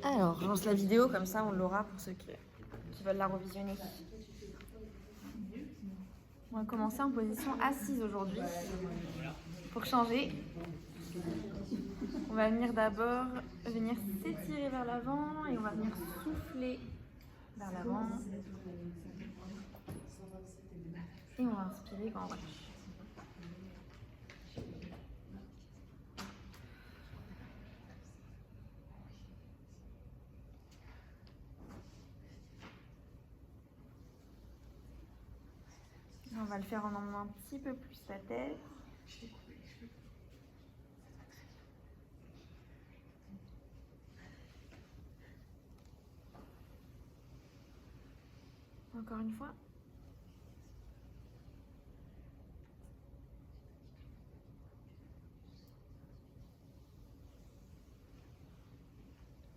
Alors, je lance la vidéo, comme ça on l'aura pour ceux qui veulent la revisionner. On va commencer en position assise aujourd'hui. Pour changer, on va venir d'abord s'étirer vers l'avant et on va venir souffler vers l'avant. Et on va inspirer quand on relâche. On va le faire en emmenant un petit peu plus la tête. Encore une fois.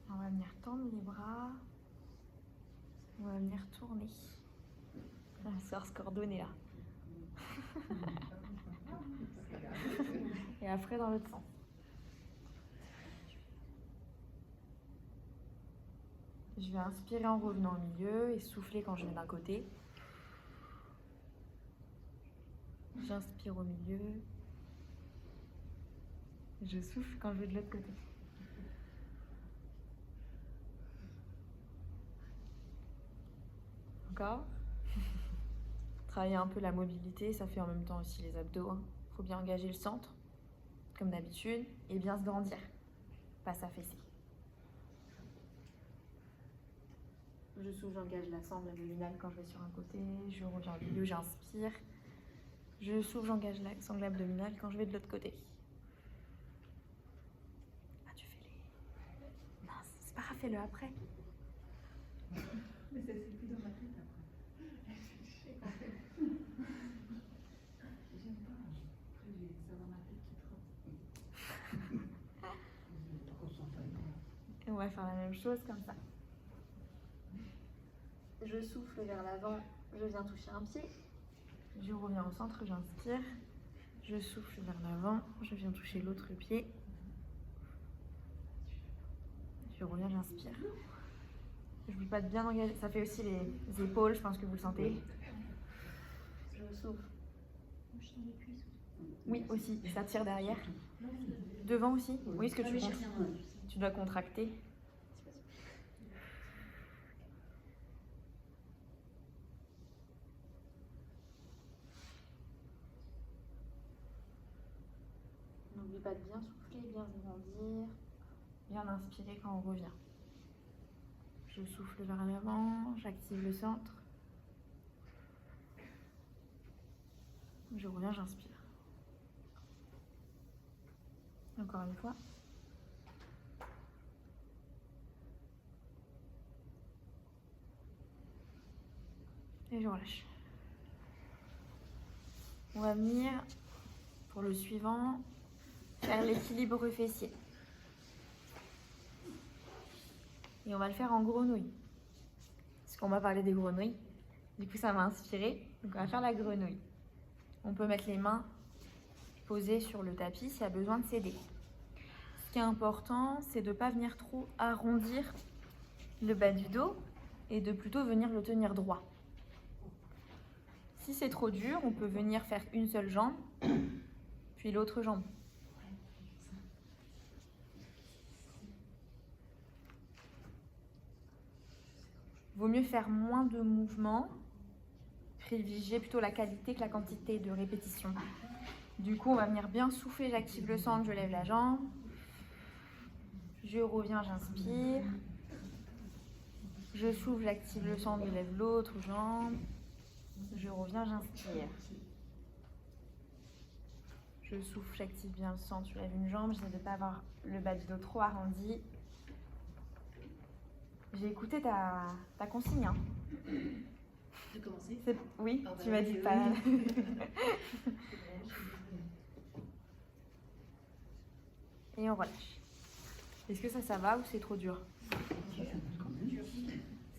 On va venir tendre les bras. On va venir tourner. La sœur Scordone est là. Et après dans l'autre sens. Je vais inspirer en revenant au milieu et souffler quand je vais d'un côté. J'inspire au milieu. Je souffle quand je vais de l'autre côté. Encore. Travailler un peu la mobilité, ça fait en même temps aussi les abdos. Faut bien engager le centre, comme d'habitude, et bien se grandir, pas s'affaisser. Je souffle, j'engage la sangle abdominale quand je vais sur un côté, je reviens au milieu, j'inspire. Je souffle, j'engage la sangle abdominale quand je vais de l'autre côté. Ah, tu fais les... Mince, c'est pas grave, fais-le après. Mais ça c'est plus dans ma tête après. J'aime pas. Après, ça dans ma tête qui trotte. Et on va faire la même chose comme ça. Je souffle vers l'avant, je viens toucher un pied. Je reviens au centre, j'inspire. Je souffle vers l'avant, je viens toucher l'autre pied. Je reviens, j'inspire. Je n'oublie pas de bien engager. Ça fait aussi les épaules, je pense que vous le sentez. Je souffle. Oui, aussi, ça tire derrière. Devant aussi. Oui, ce que tu dois contracter. N'oublie pas de bien souffler, bien grandir, bien inspirer quand on revient. Je souffle vers l'avant, j'active le centre. Je reviens, j'inspire. Encore une fois. Et je relâche. On va venir, pour le suivant, faire l'équilibre fessier. Et on va le faire en grenouille. Parce qu'on va parler des grenouilles. Du coup, ça m'a inspiré. Donc, on va faire la grenouille. On peut mettre les mains posées sur le tapis s'il y a besoin de s'aider. Ce qui est important, c'est de ne pas venir trop arrondir le bas du dos et de plutôt venir le tenir droit. Si c'est trop dur, on peut venir faire une seule jambe, puis l'autre jambe. Vaut mieux faire moins de mouvements, privilégier plutôt la qualité que la quantité de répétitions. Du coup, on va venir bien souffler, j'active le centre, je lève la jambe. Je reviens, j'inspire. Je souffle, j'active le centre, je lève l'autre jambe. Je reviens, j'inspire. Je souffle, j'active bien le centre, je lève une jambe. J'essaie de ne pas avoir le bas du dos trop arrondi. J'ai écouté ta consigne. Hein. J'ai commencé. Oui, Ah bah tu m'as dit pas. Et on relâche. Est-ce que ça va ou c'est trop dur?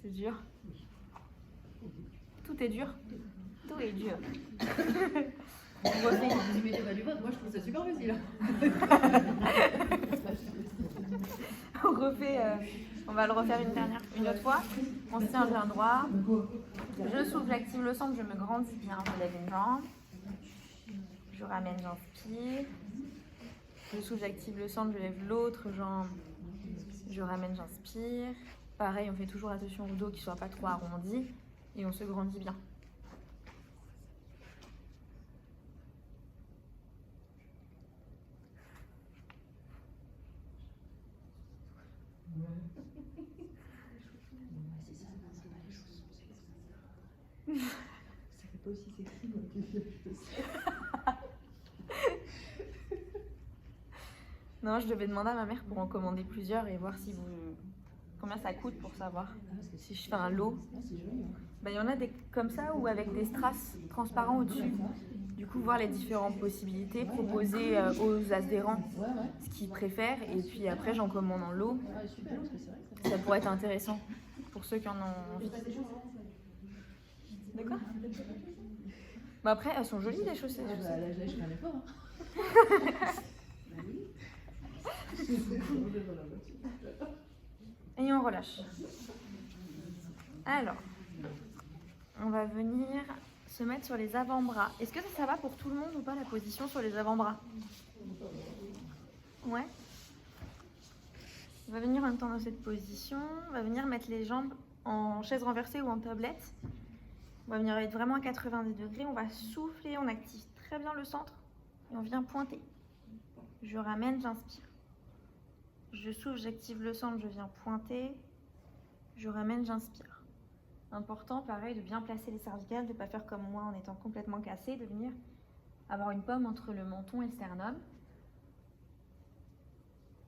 C'est dur? Tout est dur? Tout est dur. On refait. Vous mettez pas du vote, moi je trouve ça super facile. On refait On va le refaire une autre fois. On se tient bien droit. Je souffle, j'active le centre, je me grandis bien. Je lève une jambe. Je ramène, j'inspire. Je souffle, j'active le centre, je lève l'autre jambe. Je ramène, j'inspire. Pareil, on fait toujours attention au dos qui ne soit pas trop arrondi. Et on se grandit bien. Ça fait pas aussi sexy moi que je sais. Non, je devais demander à ma mère pour en commander plusieurs et voir si combien ça coûte pour savoir. Si je fais un lot. C'est joli. Il y en a des comme ça ou avec des strass transparents au-dessus. Du coup, voir les différentes possibilités, proposer aux adhérents ce qu'ils préfèrent et puis après j'en commande en lot. Super, parce que c'est vrai que Ça pourrait être intéressant pour ceux qui en ont envie. D'accord. Après, elles sont jolies les chaussettes. là, je fais un effort. Hein. Et on relâche. Alors, on va venir se mettre sur les avant-bras. Est-ce que ça va pour tout le monde ou pas la position sur les avant-bras? Ouais. On va venir en même temps dans cette position. On va venir mettre les jambes en chaise renversée ou en tablette. On va venir être vraiment à 90 degrés. On va souffler, on active très bien le centre et on vient pointer. Je ramène, j'inspire. Je souffle, j'active le centre, je viens pointer. Je ramène, j'inspire. Important, pareil, de bien placer les cervicales, de ne pas faire comme moi en étant complètement cassé, de venir avoir une pomme entre le menton et le sternum.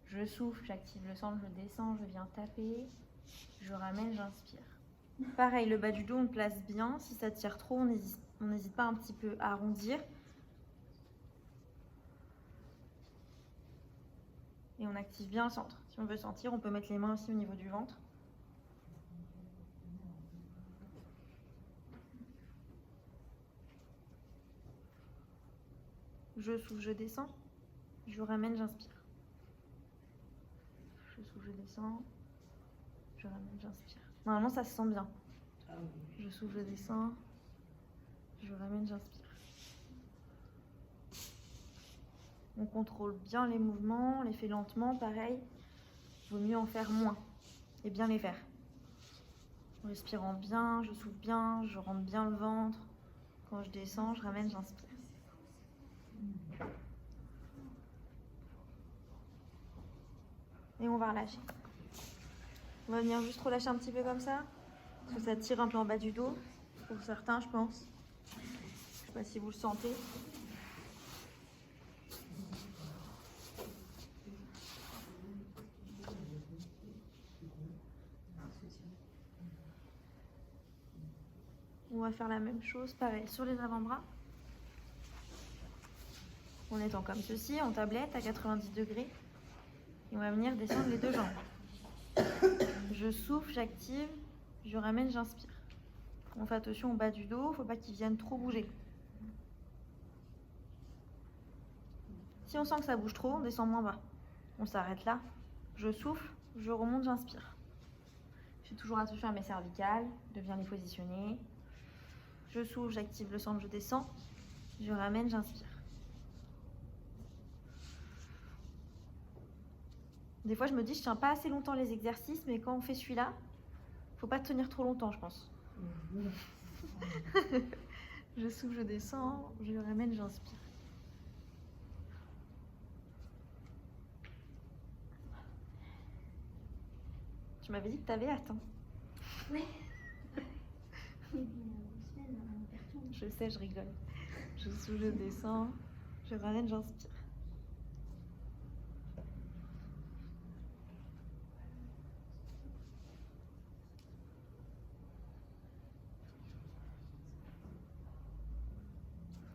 Je souffle, j'active le centre, je descends, je viens taper. Je ramène, j'inspire. Pareil, le bas du dos, on le place bien. Si ça tire trop, on n'hésite pas un petit peu à arrondir. Et on active bien le centre. Si on veut sentir, on peut mettre les mains aussi au niveau du ventre. Je souffle, je descends. Je ramène, j'inspire. Je souffle, je descends. Je ramène, j'inspire. Normalement, ça se sent bien. Je souffle, je descends. Je ramène, j'inspire. On contrôle bien les mouvements, on les fait lentement, pareil. Il vaut mieux en faire moins et bien les faire. En respirant bien, je souffle bien, je rentre bien le ventre. Quand je descends, je ramène, j'inspire. Et on va relâcher. On va venir juste relâcher un petit peu comme ça. Parce que ça tire un peu en bas du dos. Pour certains, je pense. Je sais pas si vous le sentez. On va faire la même chose, pareil, sur les avant-bras. En étant comme ceci, en tablette, à 90 degrés. Et on va venir descendre les deux jambes. Je souffle, j'active, je ramène, j'inspire. On fait attention au bas du dos, il ne faut pas qu'il vienne trop bouger. Si on sent que ça bouge trop, on descend moins bas. On s'arrête là. Je souffle, je remonte, j'inspire. Je fais toujours attention à mes cervicales, de bien les positionner. Je souffle, j'active le centre, je descends. Je ramène, j'inspire. Des fois, je me dis, je tiens pas assez longtemps les exercices, mais quand on fait celui-là, faut pas tenir trop longtemps, je pense. Je souffle, je descends, je ramène, j'inspire. Tu m'avais dit que tu avais hâte. Hein. Oui. Je sais, je rigole. Je souffle, je descends, je ramène, j'inspire.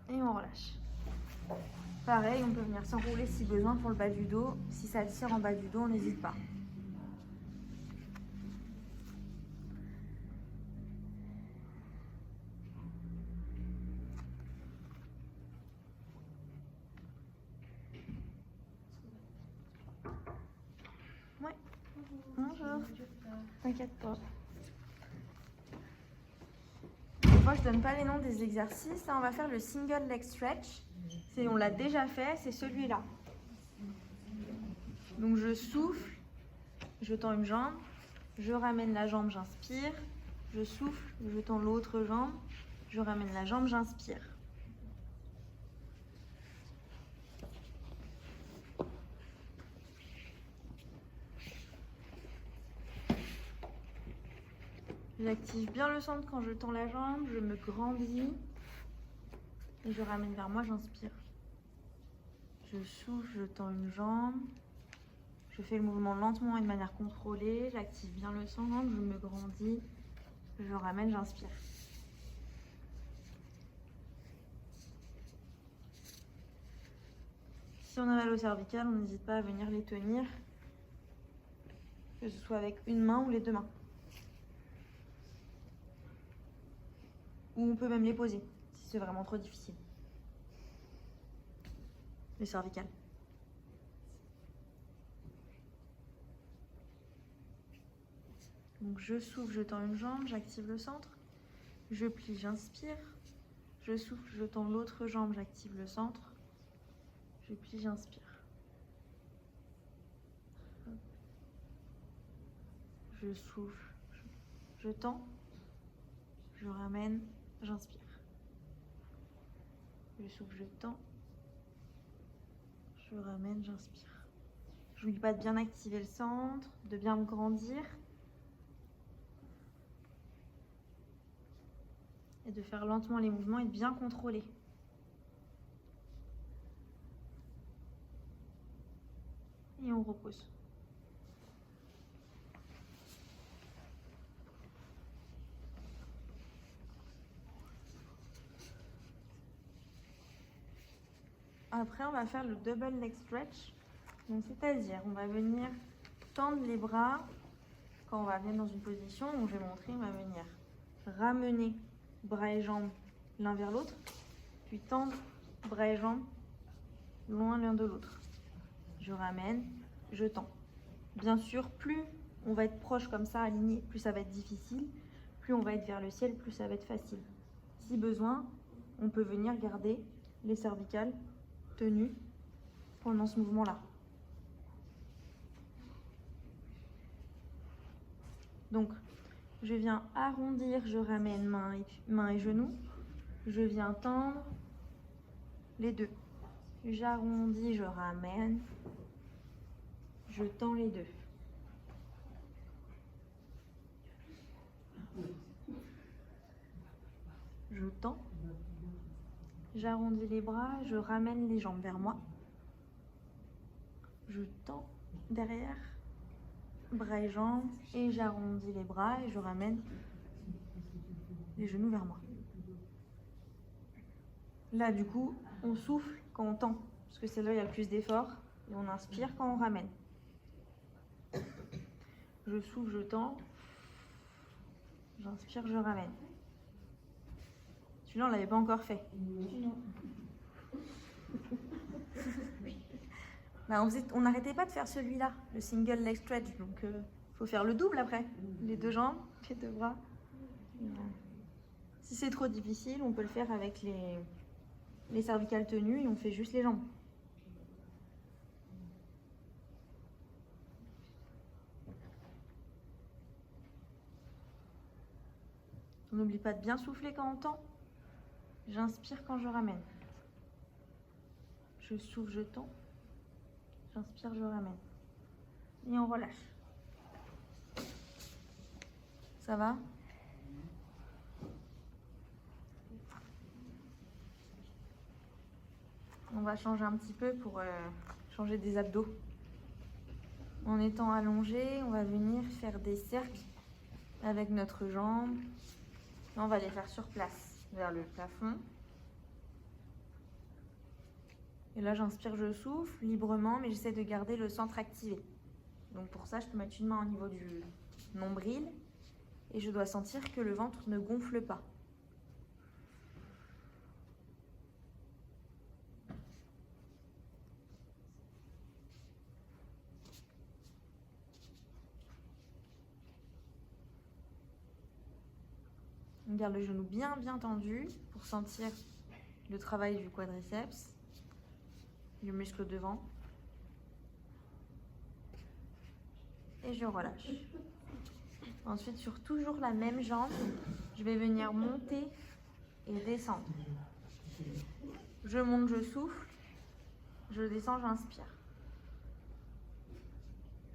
Et on relâche. Pareil, on peut venir s'enrouler si besoin pour le bas du dos. Si ça tire en bas du dos, on n'hésite pas. Ouais. Bonjour. T'inquiète pas. Des fois, je donne pas les noms des exercices. Là, on va faire le single leg stretch. On l'a déjà fait, c'est celui-là. Donc, je souffle, je tends une jambe, je ramène la jambe, j'inspire. Je souffle, je tends l'autre jambe, je ramène la jambe, j'inspire. J'active bien le centre quand je tends la jambe, je me grandis et je ramène vers moi, j'inspire. Je souffle, je tends une jambe, je fais le mouvement lentement et de manière contrôlée, j'active bien le centre, je me grandis, je ramène, j'inspire. Si on a mal au cervical, on n'hésite pas à venir les tenir, que ce soit avec une main ou les deux mains. Ou on peut même les poser, si c'est vraiment trop difficile. Les cervicales. Donc je souffle, je tends une jambe, j'active le centre. Je plie, j'inspire. Je souffle, je tends l'autre jambe, j'active le centre. Je plie, j'inspire. Je souffle, je tends, je ramène, j'inspire. Je souffle, je tends, je ramène, j'inspire. Je n'oublie pas de bien activer le centre, de bien me grandir. Et de faire lentement les mouvements et de bien contrôler. Et on repose. Après, on va faire le double leg stretch. Donc, c'est-à-dire, on va venir tendre les bras quand on va venir dans une position où je vais montrer, on va venir ramener bras et jambes l'un vers l'autre, puis tendre bras et jambes loin l'un de l'autre. Je ramène, je tends. Bien sûr, plus on va être proche comme ça, aligné, plus ça va être difficile. Plus on va être vers le ciel, plus ça va être facile. Si besoin, on peut venir garder les cervicales tenues pendant ce mouvement-là. Donc, je viens arrondir, je ramène main et genou. Je viens tendre les deux. J'arrondis, je ramène. Je tends les deux. Je tends. J'arrondis les bras, je ramène les jambes vers moi. Je tends derrière, bras et jambes, et j'arrondis les bras et je ramène les genoux vers moi. Là, du coup, on souffle quand on tend, parce que c'est là où il y a le plus d'effort, et on inspire quand on ramène. Je souffle, je tends, j'inspire, je ramène. Celui-là, on ne l'avait pas encore fait. Non. Bah, on n'arrêtait pas de faire celui-là, le single leg stretch, donc faut faire le double après. Les deux jambes, les deux bras. Si c'est trop difficile, on peut le faire avec les cervicales tenues et on fait juste les jambes. On n'oublie pas de bien souffler quand on tend. J'inspire quand je ramène. Je souffle, je tends. J'inspire, je ramène. Et on relâche. Ça va? On va changer un petit peu pour changer des abdos. En étant allongé, on va venir faire des cercles avec notre jambe. Là, on va les faire sur place, vers le plafond. Et là, j'inspire, je souffle librement, mais j'essaie de garder le centre activé. Donc pour ça, je peux mettre une main au niveau du nombril et je dois sentir que le ventre ne gonfle pas. On garde le genou bien tendu pour sentir le travail du quadriceps, du muscle devant. Et je relâche. Ensuite, sur toujours la même jambe, je vais venir monter et descendre. Je monte, je souffle. Je descends, j'inspire.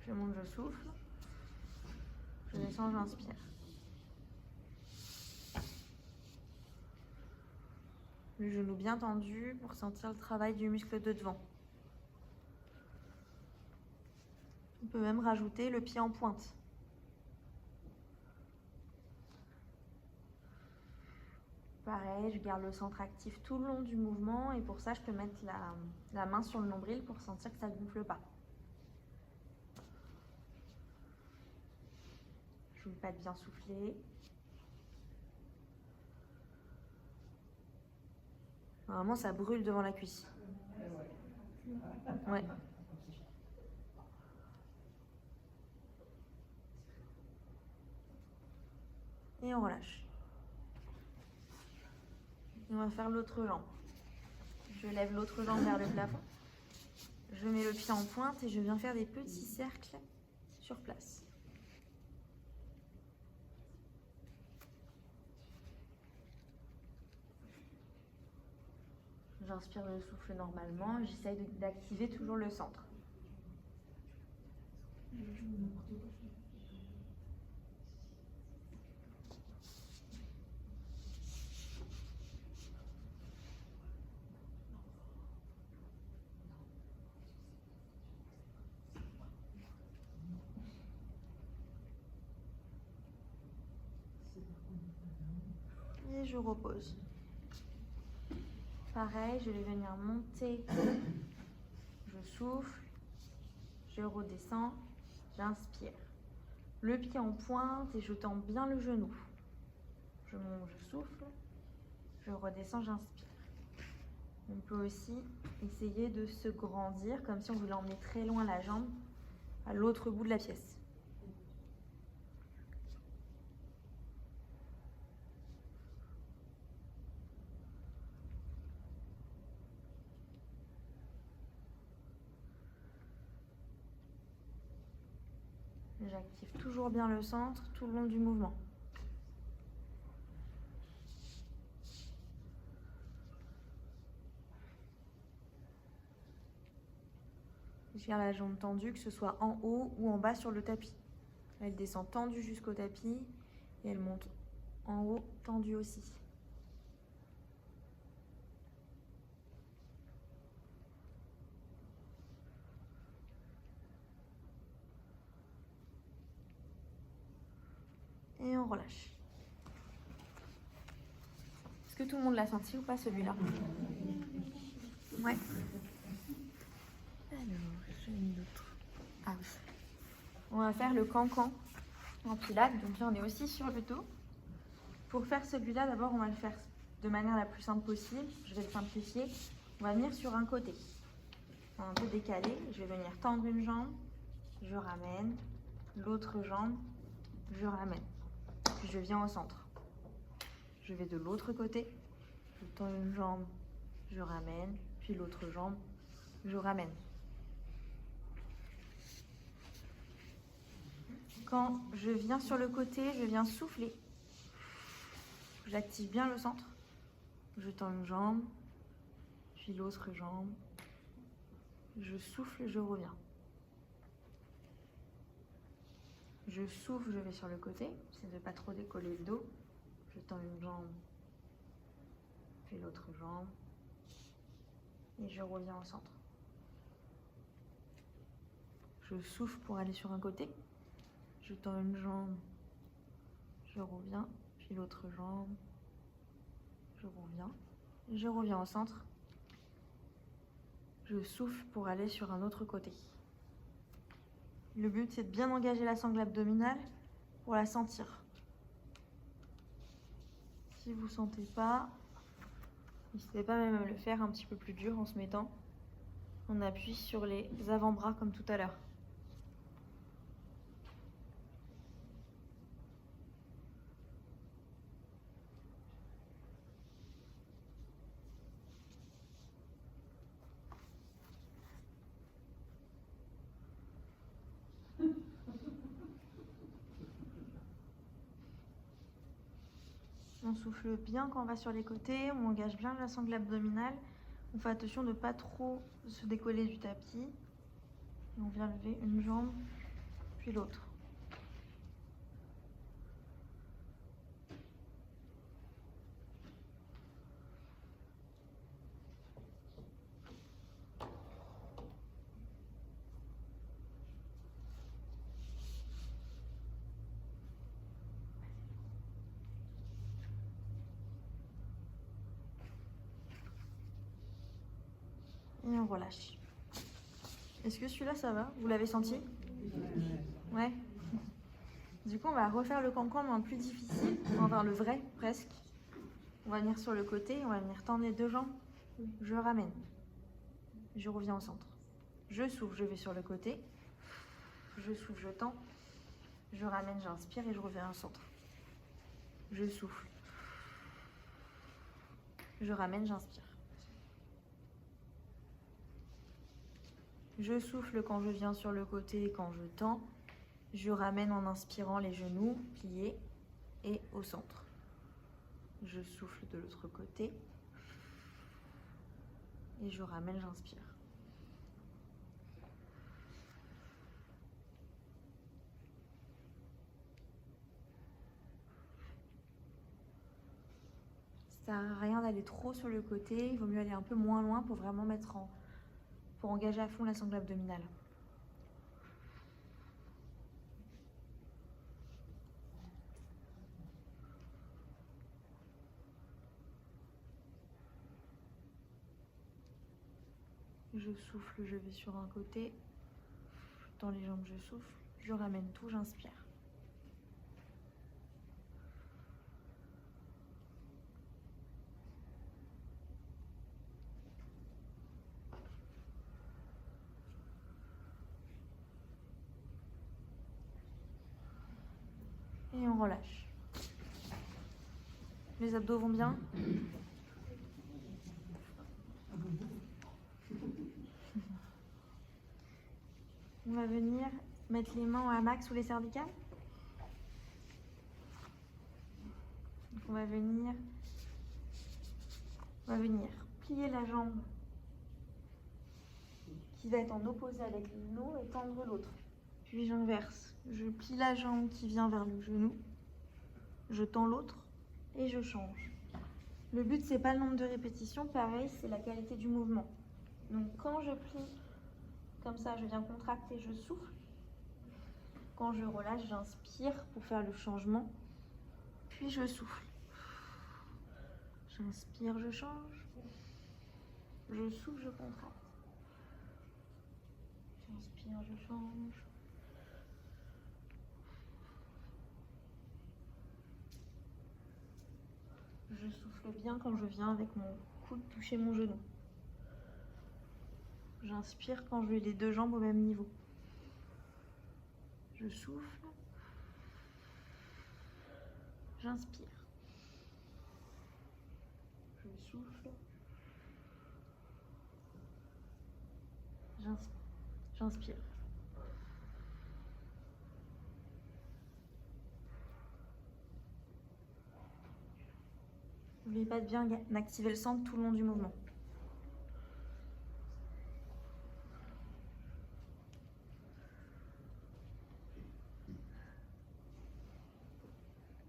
Je monte, je souffle. Je descends, j'inspire. Le genou bien tendu pour sentir le travail du muscle de devant. On peut même rajouter le pied en pointe. Pareil, je garde le centre actif tout le long du mouvement et pour ça, je peux mettre la main sur le nombril pour sentir que ça ne gonfle pas. Je n'oublie pas de bien souffler. Normalement, ça brûle devant la cuisse. Ouais. Et on relâche. Et on va faire l'autre jambe. Je lève l'autre jambe vers le plafond. Je mets le pied en pointe et je viens faire des petits cercles sur place. J'inspire le souffle normalement. J'essaye d'activer toujours le centre. Et je repose. Pareil, je vais venir monter. Je souffle. Je redescends. J'inspire. Le pied en pointe et je tends bien le genou. Je monte, je souffle. Je redescends, j'inspire. On peut aussi essayer de se grandir comme si on voulait emmener très loin la jambe à l'autre bout de la pièce. J'active toujours bien le centre tout le long du mouvement. Je garde la jambe tendue, que ce soit en haut ou en bas sur le tapis. Elle descend tendue jusqu'au tapis et elle monte en haut tendue aussi. Et on relâche. Est-ce que tout le monde l'a senti ou pas celui-là? Ouais. Alors, j'ai mis l'autre. Ah oui. On va faire le cancan en pilates. Donc là, on est aussi sur le dos. Pour faire celui-là, d'abord, on va le faire de manière la plus simple possible. Je vais le simplifier. On va venir sur un côté. Un peu décalé. Je vais venir tendre une jambe. Je ramène. L'autre jambe. Je ramène. Puis je viens au centre. Je vais de l'autre côté. Je tends une jambe. Je ramène. Puis l'autre jambe. Je ramène. Quand je viens sur le côté, je viens souffler. J'active bien le centre. Je tends une jambe, puis l'autre jambe. Je souffle, je reviens. Je souffle, je vais sur le côté. J'essaie de ne pas trop décoller le dos. Je tends une jambe, puis l'autre jambe. Et je reviens au centre. Je souffle pour aller sur un côté. Je tends une jambe, je reviens, puis l'autre jambe, je reviens au centre. Je souffle pour aller sur un autre côté. Le but, c'est de bien engager la sangle abdominale pour la sentir. Si vous ne sentez pas, n'hésitez pas même à le faire un petit peu plus dur en se mettant. On appuie sur les avant-bras comme tout à l'heure. On souffle bien quand on va sur les côtés, on engage bien la sangle abdominale. On fait attention de ne pas trop se décoller du tapis. Et on vient lever une jambe, puis l'autre. Et on relâche. Est-ce que celui-là, ça va? Vous l'avez senti? Ouais. Du coup, on va refaire le cancan, mais en plus difficile. On va faire le vrai, presque. On va venir sur le côté, on va venir tendre les deux jambes. Je ramène. Je reviens au centre. Je souffle, je vais sur le côté. Je souffle, je tends. Je ramène, j'inspire et je reviens au centre. Je souffle. Je ramène, j'inspire. Je souffle quand je viens sur le côté et quand je tends. Je ramène en inspirant les genoux pliés et au centre. Je souffle de l'autre côté. Et je ramène, j'inspire. Ça sert à rien d'aller trop sur le côté. Il vaut mieux aller un peu moins loin pour vraiment pour engager à fond la sangle abdominale. Je souffle, je vais sur un côté. Dans les jambes, je souffle. Je ramène tout, j'inspire. Et on relâche. Les abdos vont bien? On va venir mettre les mains en hamac sous les cervicales. Donc on va venir plier la jambe qui va être en opposé avec le genou et tendre l'autre. Puis j'inverse. Je plie la jambe qui vient vers le genou. Je tends l'autre et je change. Le but, c'est pas le nombre de répétitions, pareil, c'est la qualité du mouvement. Donc quand je plie comme ça, je viens contracter, je souffle. Quand je relâche, j'inspire pour faire le changement. Puis je souffle. J'inspire, je change. Je souffle, je contracte. J'inspire, je change. Je souffle bien quand je viens avec mon coude toucher mon genou. J'inspire quand je mets les deux jambes au même niveau. Je souffle. J'inspire. Je souffle. J'inspire. N'oubliez pas de bien activer le centre tout le long du mouvement.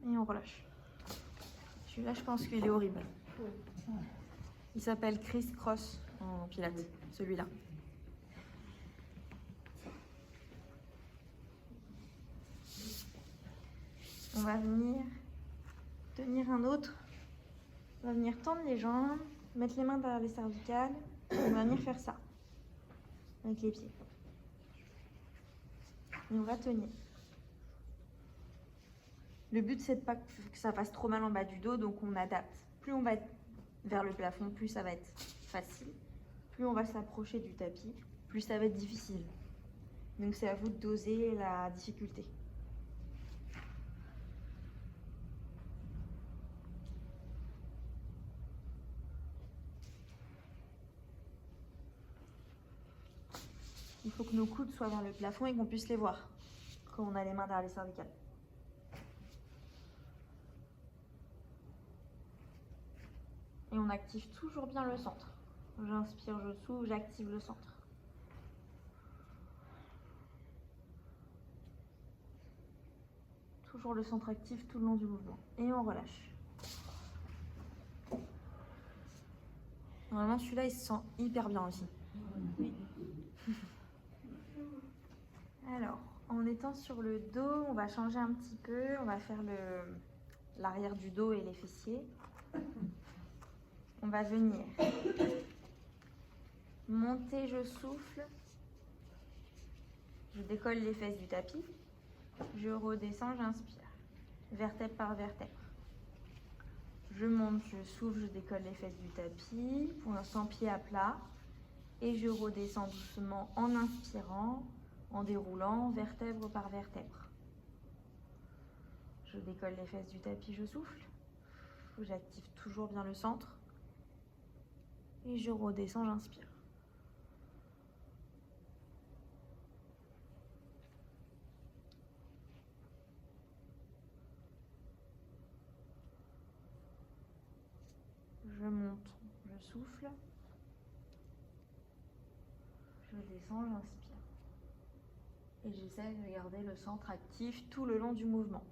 Et on relâche. Celui-là, je pense qu'il est horrible. Il s'appelle Criss Cross en pilates, celui-là. On va venir tenir un autre. On va venir tendre les jambes, mettre les mains derrière les cervicales. On va venir faire ça avec les pieds. Et on va tenir. Le but, c'est de pas que ça fasse trop mal en bas du dos, donc on adapte. Plus on va être vers le plafond, plus ça va être facile. Plus on va s'approcher du tapis, plus ça va être difficile. Donc c'est à vous de doser la difficulté. Il faut que nos coudes soient vers le plafond et qu'on puisse les voir quand on a les mains derrière les cervicales. Et on active toujours bien le centre. J'inspire, je souffle, j'active le centre. Toujours le centre actif tout le long du mouvement. Et on relâche. Normalement, celui-là, il se sent hyper bien aussi. Oui. Alors, en étant sur le dos, on va changer un petit peu. On va faire l'arrière du dos et les fessiers. On va venir monter, je souffle. Je décolle les fesses du tapis. Je redescends, j'inspire. Vertèbre par vertèbre. Je monte, je souffle, je décolle les fesses du tapis. Pour l'instant, pied à plat. Et je redescends doucement en inspirant, en déroulant, vertèbre par vertèbre. Je décolle les fesses du tapis, je souffle. J'active toujours bien le centre. Et je redescends, j'inspire. Je monte, je souffle. Je descends, j'inspire. Et j'essaie de garder le centre actif tout le long du mouvement.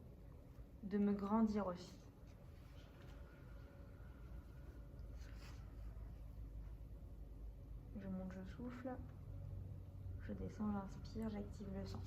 De me grandir aussi. Je monte, je souffle. Je descends, j'inspire, j'active le centre.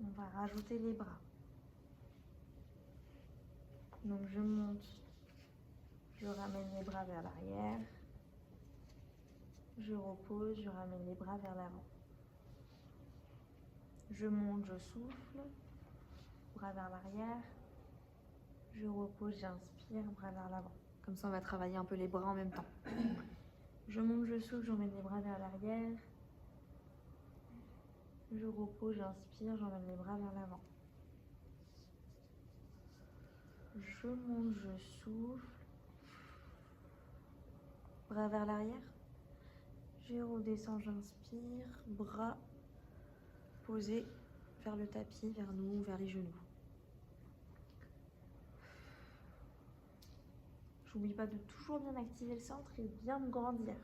On va rajouter les bras. Donc je monte, je ramène les bras vers l'arrière. Je repose, je ramène les bras vers l'avant. Je monte, je souffle, bras vers l'arrière. Je repose, j'inspire, bras vers l'avant. Comme ça, on va travailler un peu les bras en même temps. Je monte, je souffle, j'emmène les bras vers l'arrière. Je repose, j'inspire, j'emmène les bras vers l'avant. Je monte, je souffle. Bras vers l'arrière. Je redescends, j'inspire. Bras posés vers le tapis, vers nous, vers les genoux. J'oublie pas de toujours bien activer le centre et bien me grandir.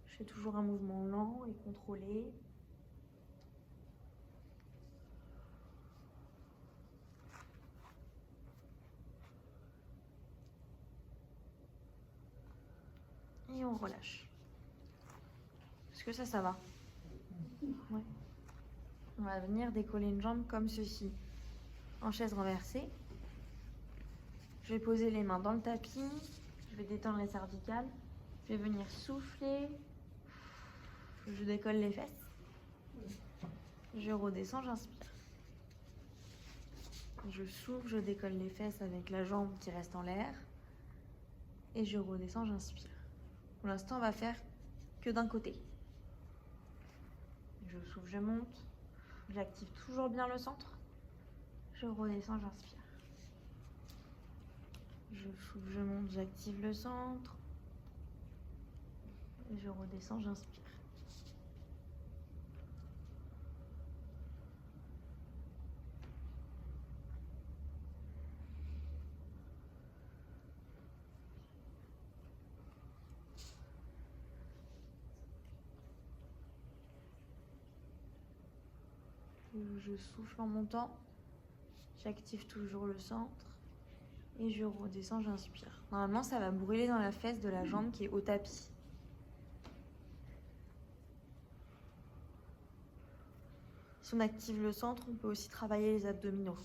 Je fais toujours un mouvement lent et contrôlé. Et on relâche. Est-ce que ça va? Ouais. On va venir décoller une jambe comme ceci. En chaise renversée. Je vais poser les mains dans le tapis. Je vais détendre les cervicales. Je vais venir souffler. Je décolle les fesses. Je redescends, j'inspire. Je souffle, je décolle les fesses avec la jambe qui reste en l'air. Et je redescends, j'inspire. Pour l'instant, on va faire que d'un côté. Je souffle, je monte. J'active toujours bien le centre. Je redescends, j'inspire. Je souffle, je monte, j'active le centre. Et je redescends, j'inspire. Je souffle en montant. J'active toujours le centre. Et je redescends, j'inspire. Normalement, ça va brûler dans la fesse de la jambe qui est au tapis. Si on active le centre, on peut aussi travailler les abdominaux.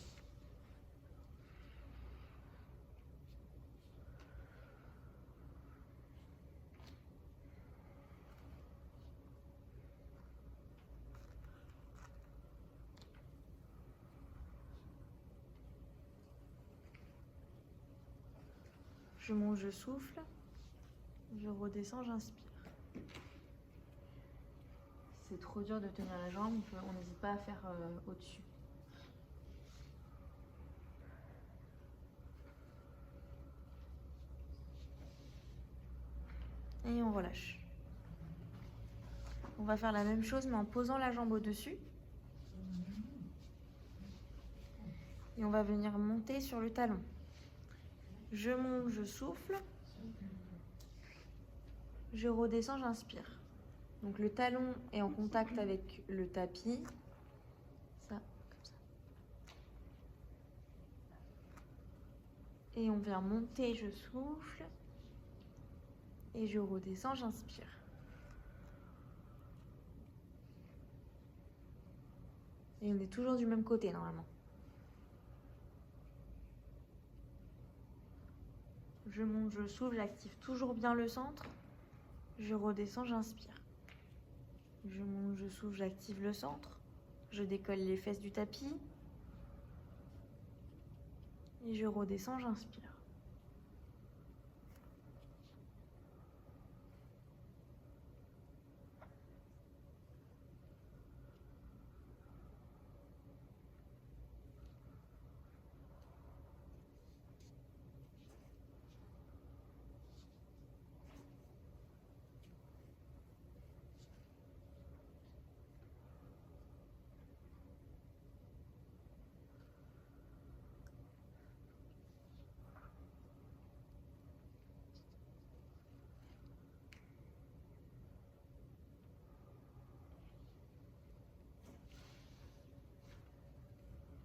Je monte, je souffle. Je redescends, j'inspire. C'est trop dur de tenir la jambe, on n'hésite pas à faire au-dessus. Et on relâche. On va faire la même chose mais en posant la jambe au-dessus. Et on va venir monter sur le talon. Je monte, je souffle. Je redescends, j'inspire. Donc le talon est en contact avec le tapis. Ça, comme ça. Et on vient monter, je souffle. Et je redescends, j'inspire. Et on est toujours du même côté normalement. Je monte, je souffle, j'active toujours bien le centre. Je redescends, j'inspire. Je monte, je souffle, j'active le centre. Je décolle les fesses du tapis. Et je redescends, j'inspire.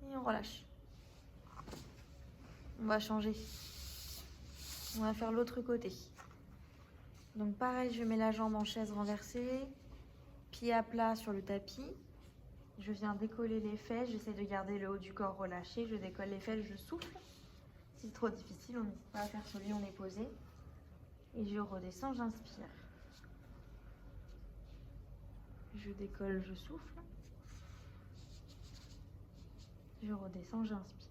Et on relâche. On va changer. On va faire l'autre côté. Donc pareil, je mets la jambe en chaise renversée, pied à plat sur le tapis. Je viens décoller les fesses, j'essaie de garder le haut du corps relâché. Je décolle les fesses, je souffle. Si c'est trop difficile, on n'hésite pas à faire celui où on est posé. Et je redescends, j'inspire. Je décolle, je souffle. Je redescends, j'inspire.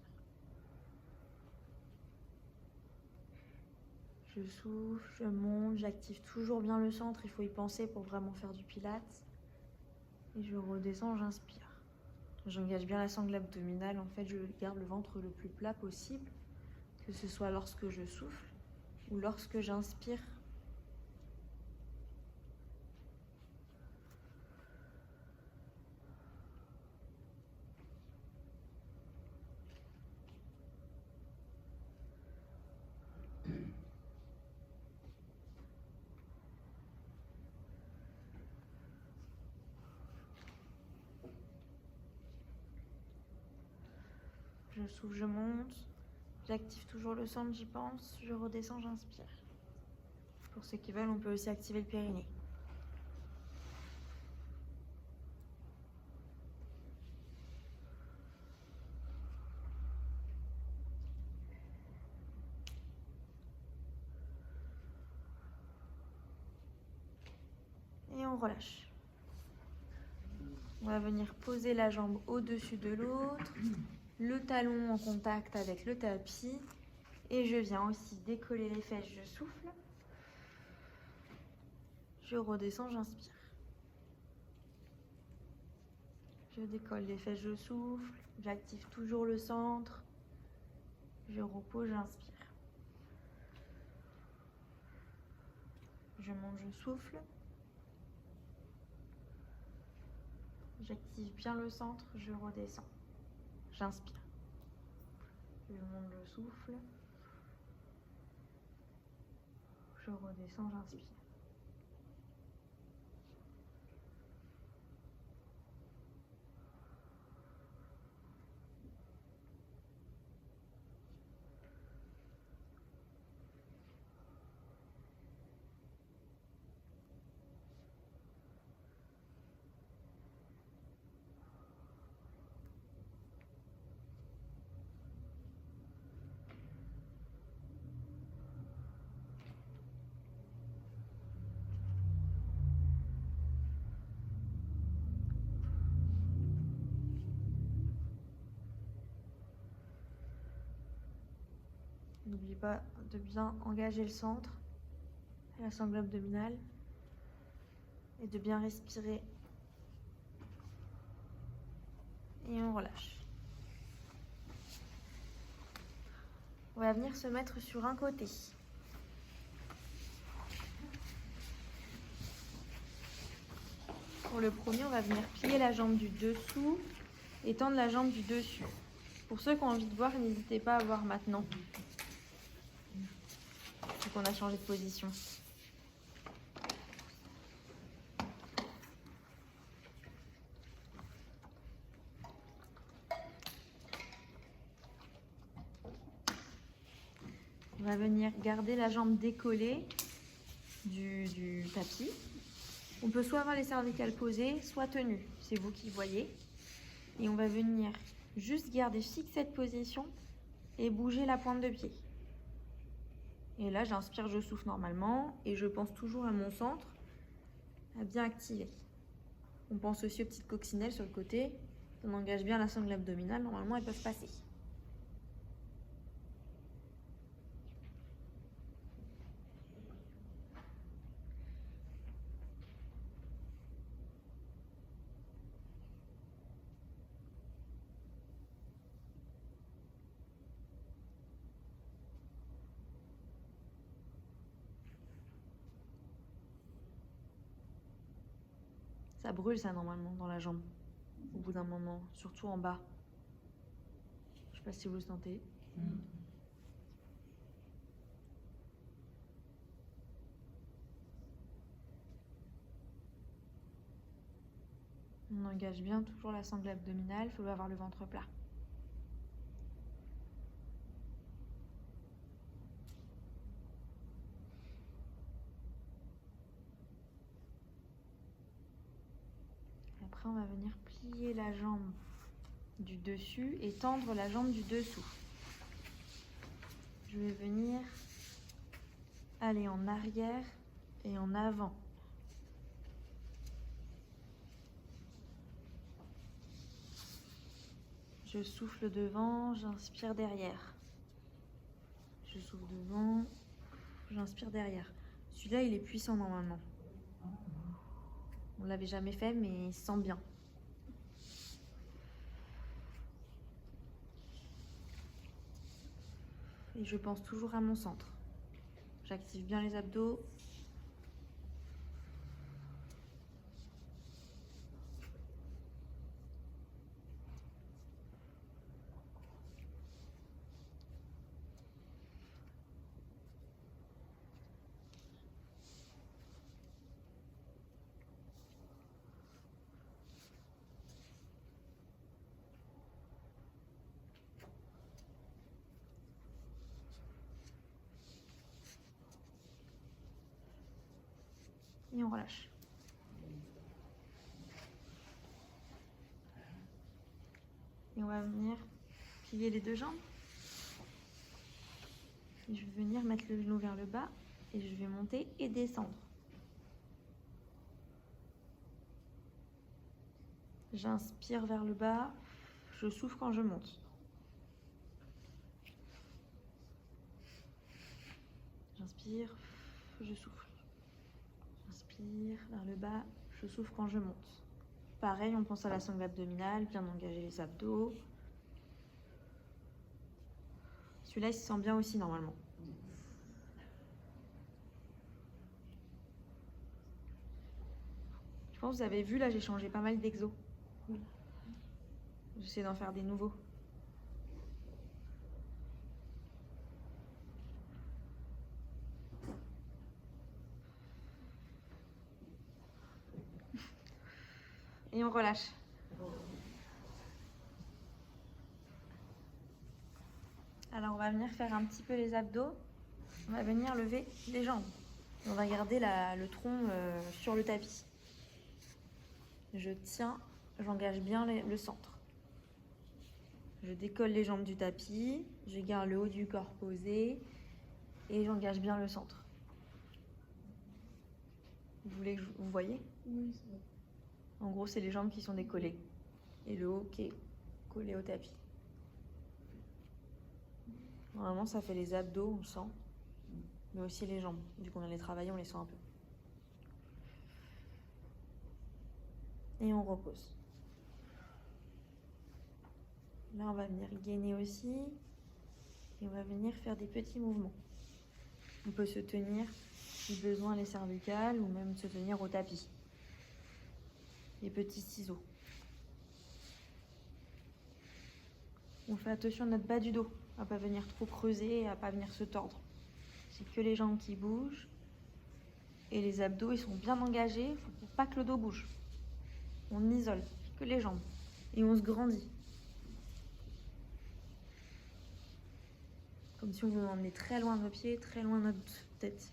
Je souffle, je monte, j'active toujours bien le centre. Il faut y penser pour vraiment faire du pilates. Et je redescends, j'inspire. J'engage bien la sangle abdominale. En fait, je garde le ventre le plus plat possible, que ce soit lorsque je souffle ou lorsque j'inspire. Je souffle, je monte. J'active toujours le centre, j'y pense. Je redescends, j'inspire. Pour ceux qui veulent, on peut aussi activer le périnée. Et on relâche. On va venir poser la jambe au-dessus de l'autre, le talon en contact avec le tapis. Et je viens aussi décoller les fesses, je souffle. Je redescends, j'inspire. Je décolle les fesses, je souffle. J'active toujours le centre. Je repose, j'inspire. Je monte, je souffle. J'active bien le centre, je redescends. J'inspire. Je monte, je souffle. Je redescends, j'inspire. N'oubliez pas de bien engager le centre, la sangle abdominale, et de bien respirer. Et on relâche. On va venir se mettre sur un côté. Pour le premier, on va venir plier la jambe du dessous et tendre la jambe du dessus. Pour ceux qui ont envie de voir, n'hésitez pas à voir maintenant. Vu qu'on a changé de position. On va venir garder la jambe décollée du tapis. On peut soit avoir les cervicales posées, soit tenues. C'est vous qui voyez. Et on va venir juste garder fixe cette position et bouger la pointe de pied. Et là, j'inspire, je souffle normalement et je pense toujours à mon centre, à bien activer. On pense aussi aux petites coccinelles sur le côté. On engage bien la sangle abdominale. Normalement, elles peuvent passer. Ça brûle ça normalement dans la jambe, au bout d'un moment, surtout en bas. Je sais pas si vous le sentez. On engage bien toujours la sangle abdominale, il faut avoir le ventre plat. Après, on va venir plier la jambe du dessus et tendre la jambe du dessous. Je vais venir aller en arrière et en avant. Je souffle devant, j'inspire derrière. Je souffle devant, j'inspire derrière. Celui-là, il est puissant normalement. On l'avait jamais fait, mais il se sent bien. Et je pense toujours à mon centre. J'active bien les abdos. Et on relâche. Et on va venir plier les deux jambes. Et je vais venir mettre le genou vers le bas et je vais monter et descendre. J'inspire vers le bas, je souffle quand je monte. J'inspire, je souffle. J'inspire vers le bas, je souffle quand je monte. Pareil, on pense à la sangle abdominale, bien engager les abdos. Celui-là, il se sent bien aussi normalement. Je pense que vous avez vu, là, j'ai changé pas mal d'exos. J'essaie d'en faire des nouveaux. Et on relâche. Alors on va venir faire un petit peu les abdos. On va venir lever les jambes. On va garder le tronc sur le tapis. Je tiens, j'engage bien le centre. Je décolle les jambes du tapis, je garde le haut du corps posé et j'engage bien le centre. Vous voulez que vous voyez? Oui, c'est bon. En gros, c'est les jambes qui sont décollées et le haut qui est collé au tapis. Normalement, ça fait les abdos, on le sent. Mais aussi les jambes. Vu qu'on vient les travailler, on les sent un peu. Et on repose. Là, on va venir gainer aussi. Et on va venir faire des petits mouvements. On peut se tenir, si besoin, les cervicales ou même se tenir au tapis. Les petits ciseaux. On fait attention à notre bas du dos, à pas venir trop creuser et à pas venir se tordre. C'est que les jambes qui bougent. Et les abdos, ils sont bien engagés, pour pas que le dos bouge. On isole, que les jambes. Et on se grandit. Comme si on voulait emmener très loin nos pieds, très loin notre tête.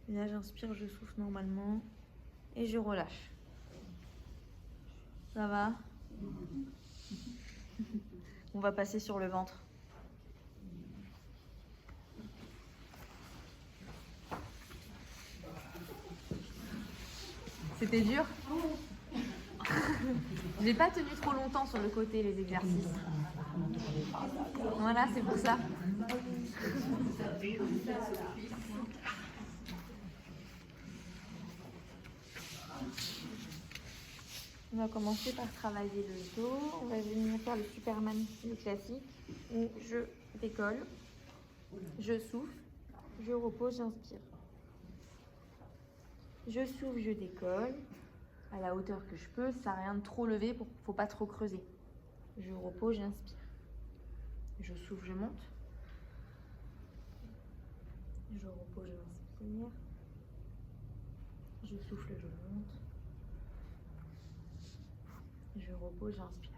Et là, j'inspire, je souffle normalement. Et je relâche. Ça va? On va passer sur le ventre. C'était dur? J'ai pas tenu trop longtemps sur le côté les exercices. Voilà, c'est pour ça. On va commencer par travailler le dos. On va venir faire le Superman, le classique, où je décolle, je souffle, je repose, j'inspire. Je souffle, je décolle, à la hauteur que je peux. Ça sert à rien de trop lever, faut pas trop creuser. Je repose, j'inspire. Je souffle, je monte. Je repose, j'inspire. Je souffle, je monte. Je repose, j'inspire.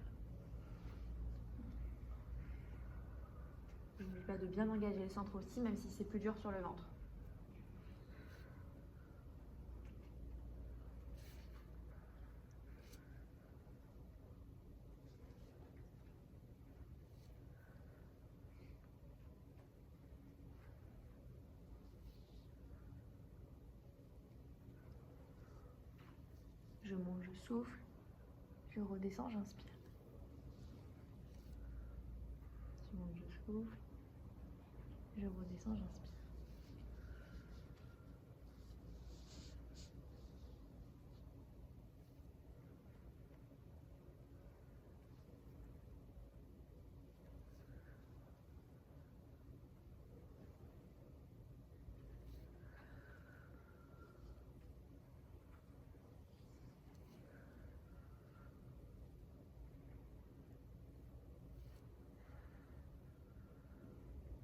N'oublie pas de bien engager le centre aussi, même si c'est plus dur sur le ventre. Je monte, je souffle, je redescends, j'inspire. Je monte, je souffle, je redescends, j'inspire.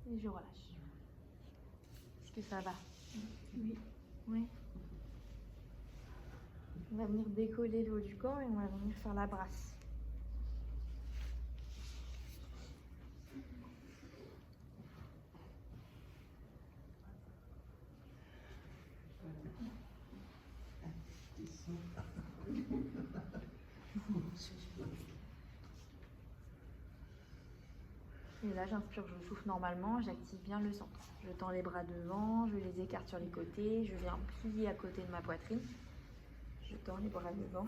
Et je relâche. Est-ce que ça va? Oui. Oui. On va venir décoller le haut du corps et on va venir faire la brasse. Et là, j'inspire, je souffle normalement, j'active bien le centre. Je tends les bras devant, je les écarte sur les côtés, je viens plier à côté de ma poitrine. Je tends les bras devant,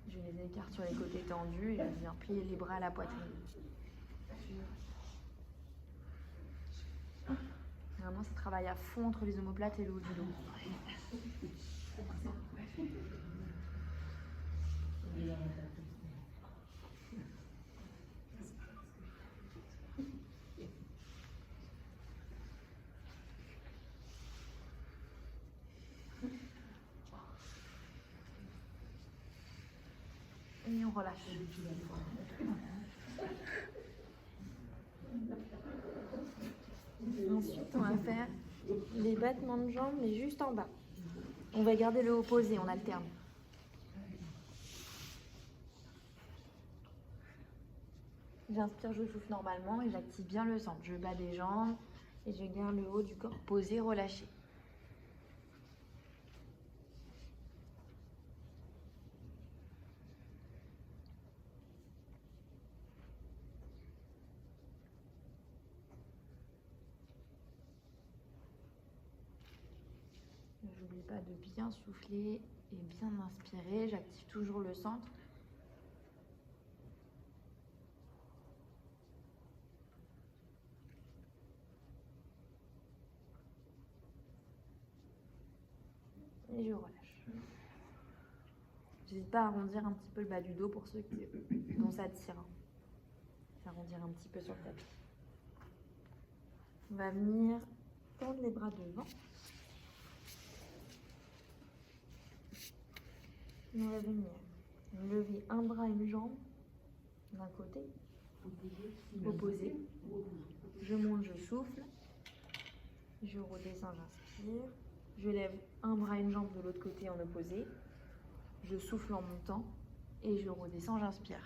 je les écarte sur les côtés tendus et je viens plier les bras à la poitrine. Vraiment, ça travaille à fond entre les omoplates et le haut du dos. Et on relâche. Ensuite, on va faire les battements de jambes, mais juste en bas. On va garder le haut posé, on alterne. J'inspire, je souffle normalement et j'active bien le centre. Je bats les jambes et je garde le haut du corps posé, relâché. J'oublie pas de bien souffler et bien inspirer. J'active toujours le centre. Et je relâche. N'hésite pas à arrondir un petit peu le bas du dos pour ceux dont ça tire. Arrondir un petit peu sur le tapis. On va venir tendre les bras devant. On va venir lever un bras et une jambe d'un côté, opposé. Je monte, je souffle. Je redescends, j'inspire. Je lève un bras et une jambe de l'autre côté en opposé. Je souffle en montant et je redescends, j'inspire.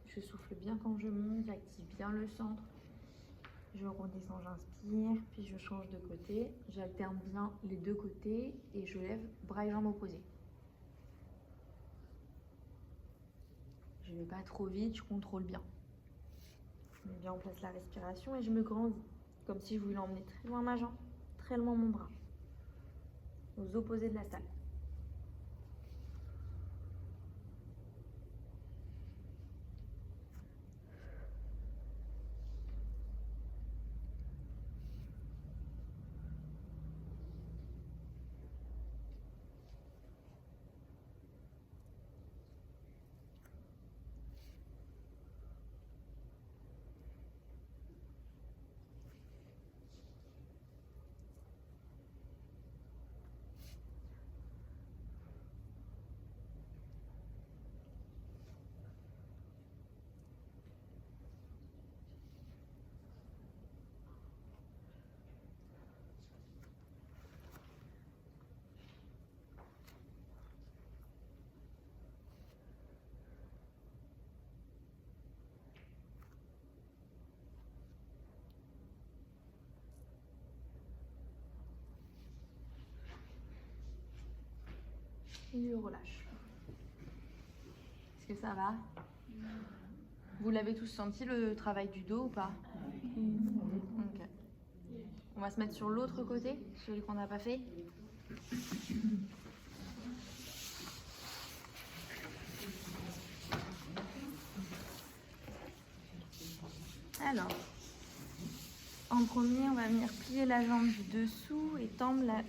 Je souffle bien quand je monte, j'active bien le centre. Je redescends, j'inspire, puis je change de côté. J'alterne bien les deux côtés et je lève bras et jambes opposés. Je ne vais pas trop vite, je contrôle bien. Je mets bien en place la respiration et je me grandis, comme si je voulais emmener très loin ma jambe, très loin mon bras, aux opposés de la salle. Et je relâche. Est-ce que ça va? Vous l'avez tous senti le travail du dos ou pas? Ok. On va se mettre sur l'autre côté, celui qu'on n'a pas fait. Alors, en premier, on va venir plier la jambe du dessous et tendre la